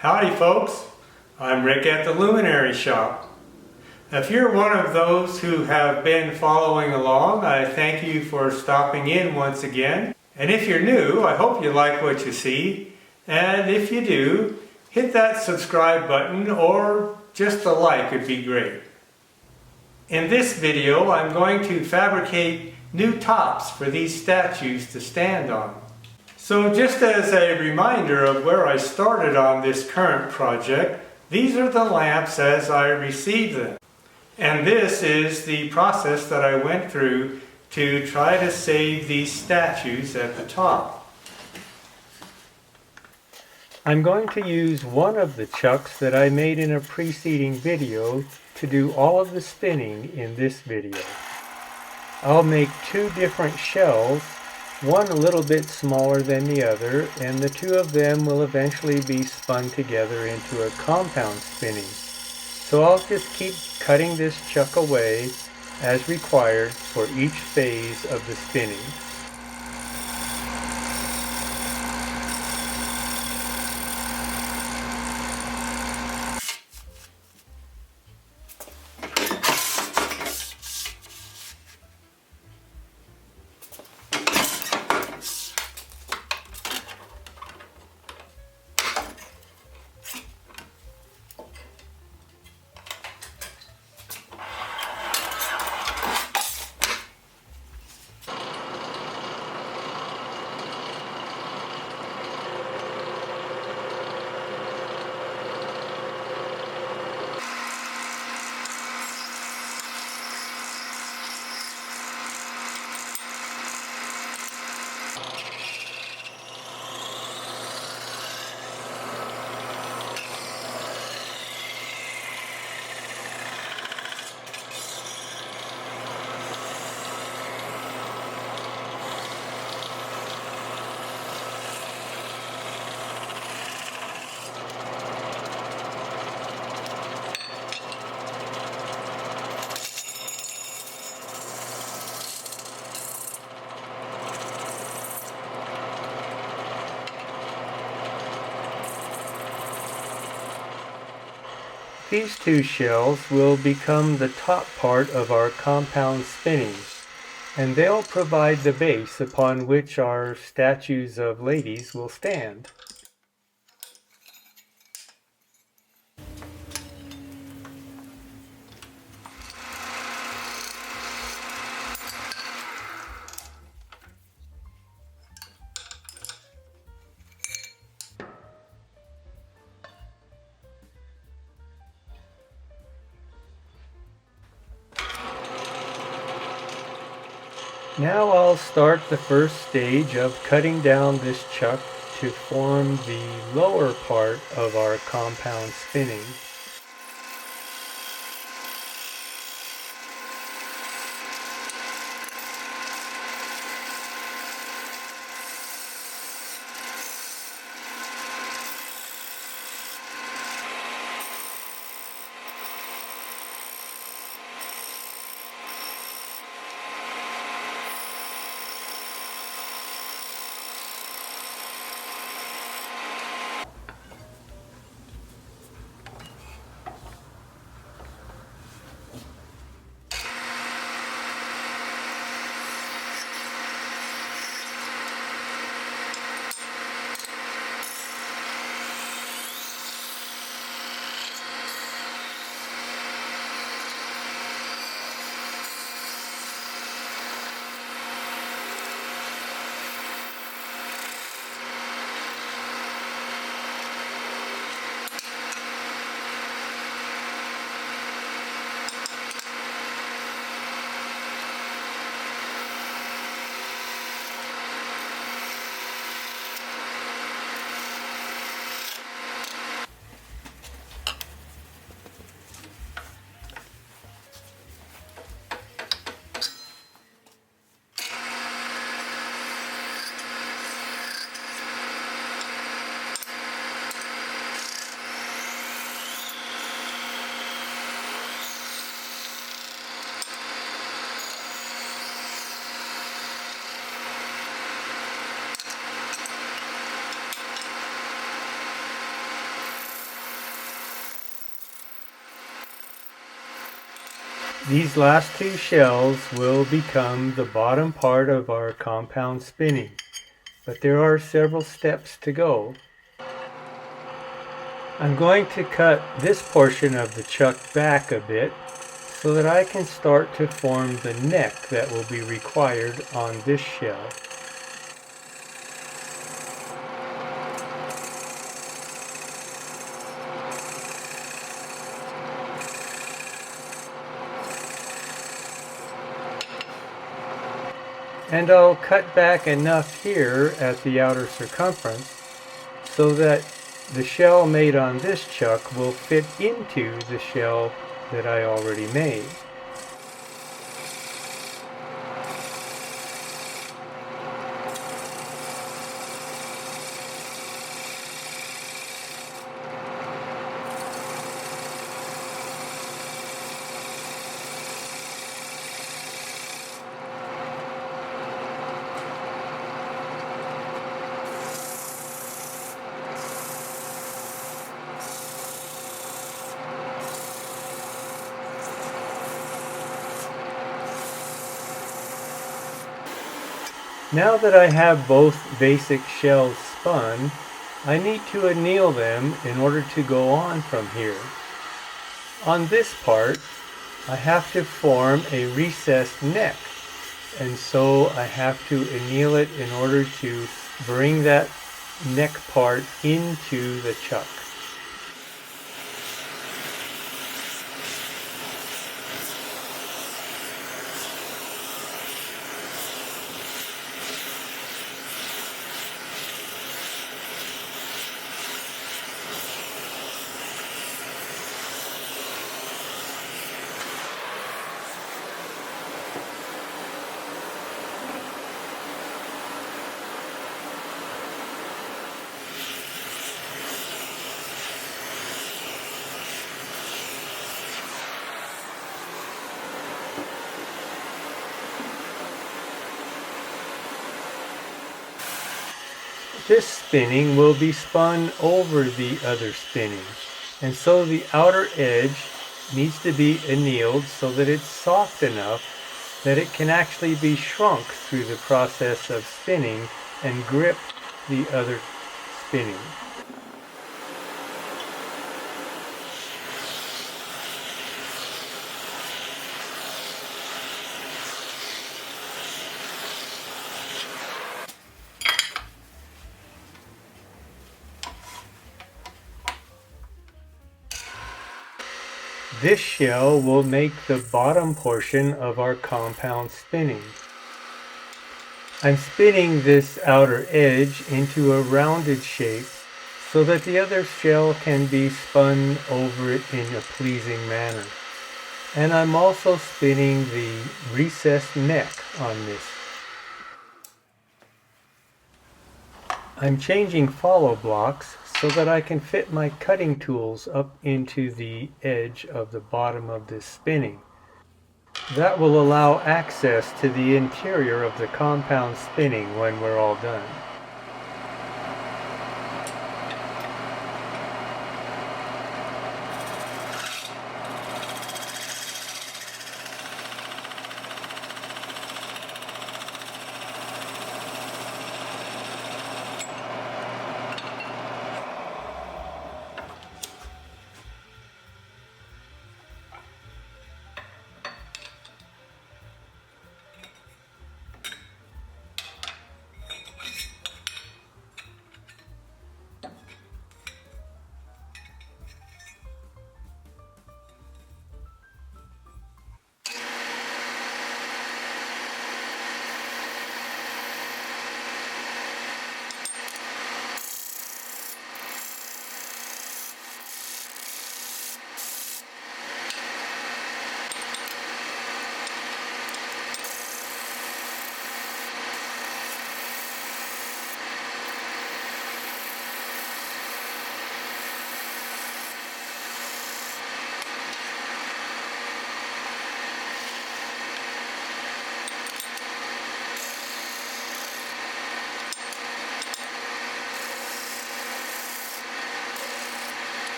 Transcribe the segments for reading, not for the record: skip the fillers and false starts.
Howdy folks, I'm Rick at the Luminary Shoppe. If you're one of those who have been following along, I thank you for stopping in once again. And if you're new, I hope you like what you see. And if you do, hit that subscribe button or just a like would be great. In this video, I'm going to fabricate new tops for these statues to stand on. So just as a reminder of where I started on this current project, these are the lamps as I received them. And this is the process that I went through to try to save these statues at the top. I'm going to use one of the chucks that I made in a preceding video to do all of the spinning in this video. I'll make two different shells, one a little bit smaller than the other, and the two of them will eventually be spun together into a compound spinning. So I'll just keep cutting this chuck away as required for each phase of the spinning. These two shells will become the top part of our compound spinning, and they'll provide the base upon which our statues of ladies will stand. Now I'll start the first stage of cutting down this chuck to form the lower part of our compound spinning. These last two shells will become the bottom part of our compound spinning, but there are several steps to go. I'm going to cut this portion of the chuck back a bit so that I can start to form the neck that will be required on this shell. And I'll cut back enough here at the outer circumference so that the shell made on this chuck will fit into the shell that I already made. Now that I have both basic shells spun, I need to anneal them in order to go on from here. On this part, I have to form a recessed neck, and so I have to anneal it in order to bring that neck part into the chuck. This spinning will be spun over the other spinning, and so the outer edge needs to be annealed so that it's soft enough that it can actually be shrunk through the process of spinning and grip the other spinning. This shell will make the bottom portion of our compound spinning. I'm spinning this outer edge into a rounded shape so that the other shell can be spun over it in a pleasing manner. And I'm also spinning the recessed neck on this. I'm changing follow blocks so that I can fit my cutting tools up into the edge of the bottom of this spinning. That will allow access to the interior of the compound spinning when we're all done.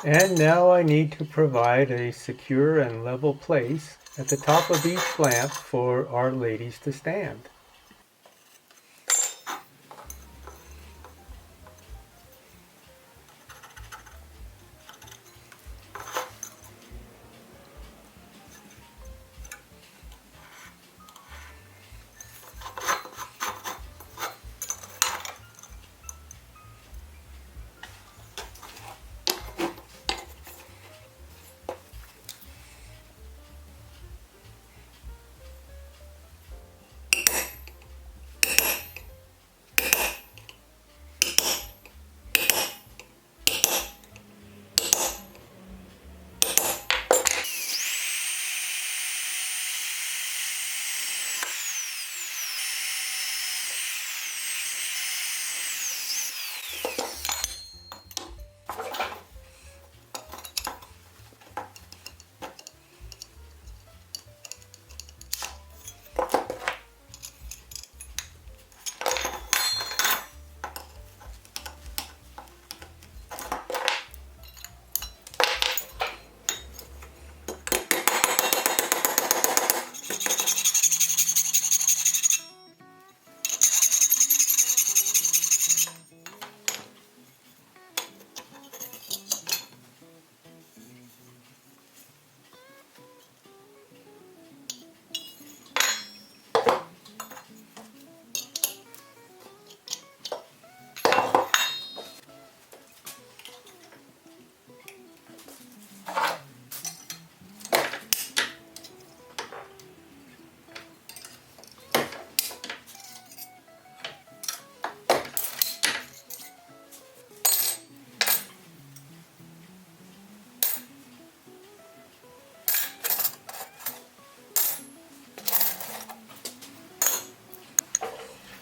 And now I need to provide a secure and level place at the top of each lamp for Our Ladies to stand.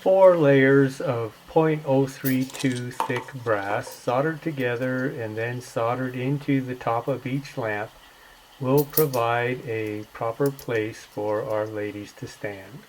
Four layers of 0.032 thick brass soldered together and then soldered into the top of each lamp will provide a proper place for Our Ladies to stand.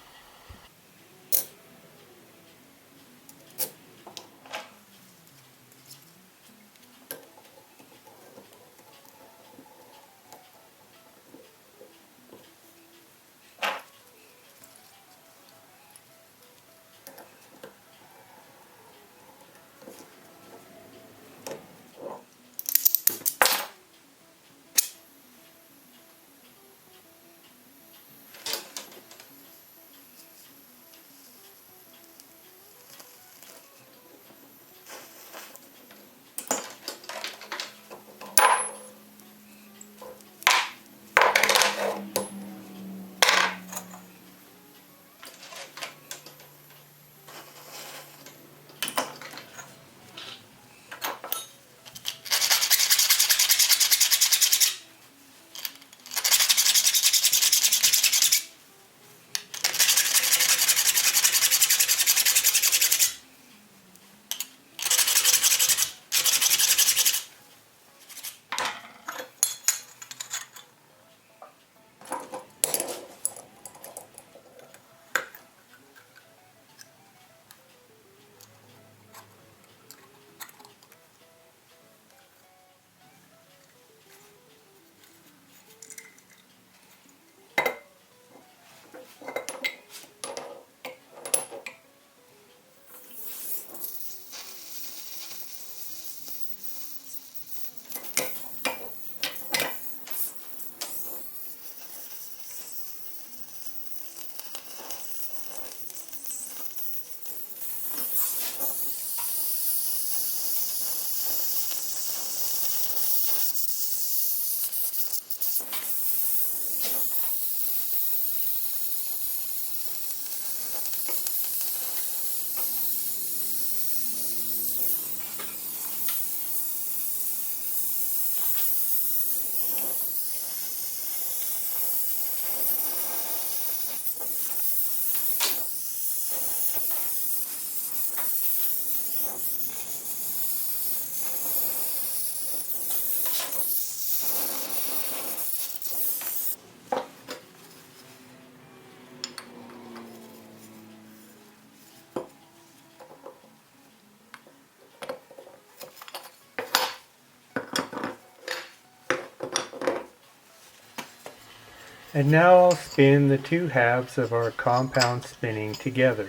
And now I'll spin the two halves of our compound spinning together.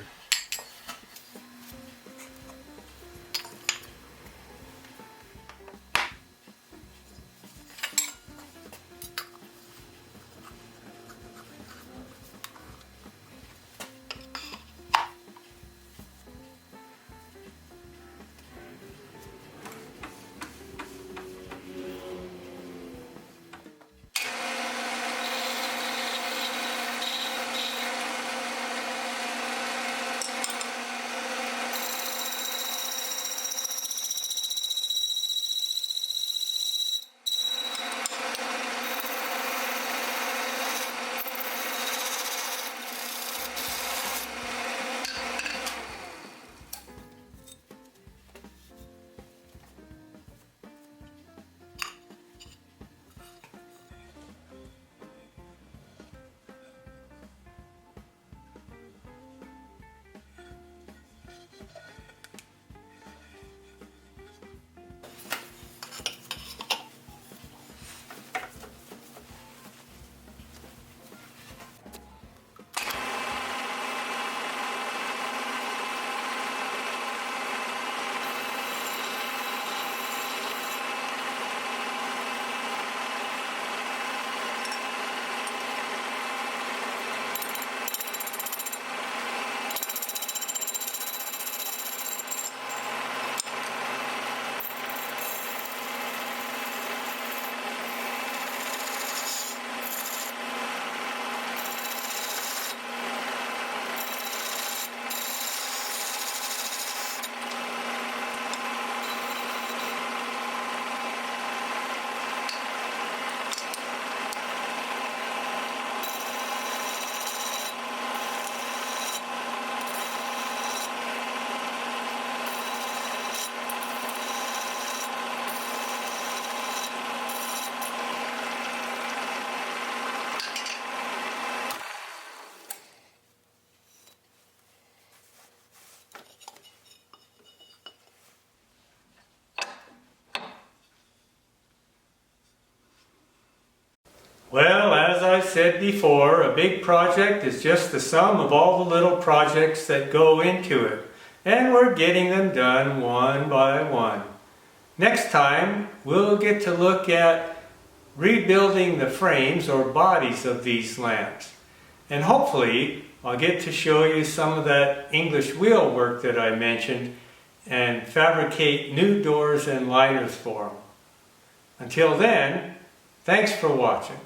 Well, as I said before, a big project is just the sum of all the little projects that go into it, and we're getting them done one by one. Next time, we'll get to look at rebuilding the frames or bodies of these lamps. And hopefully, I'll get to show you some of that English wheel work that I mentioned and fabricate new doors and liners for them. Until then, thanks for watching.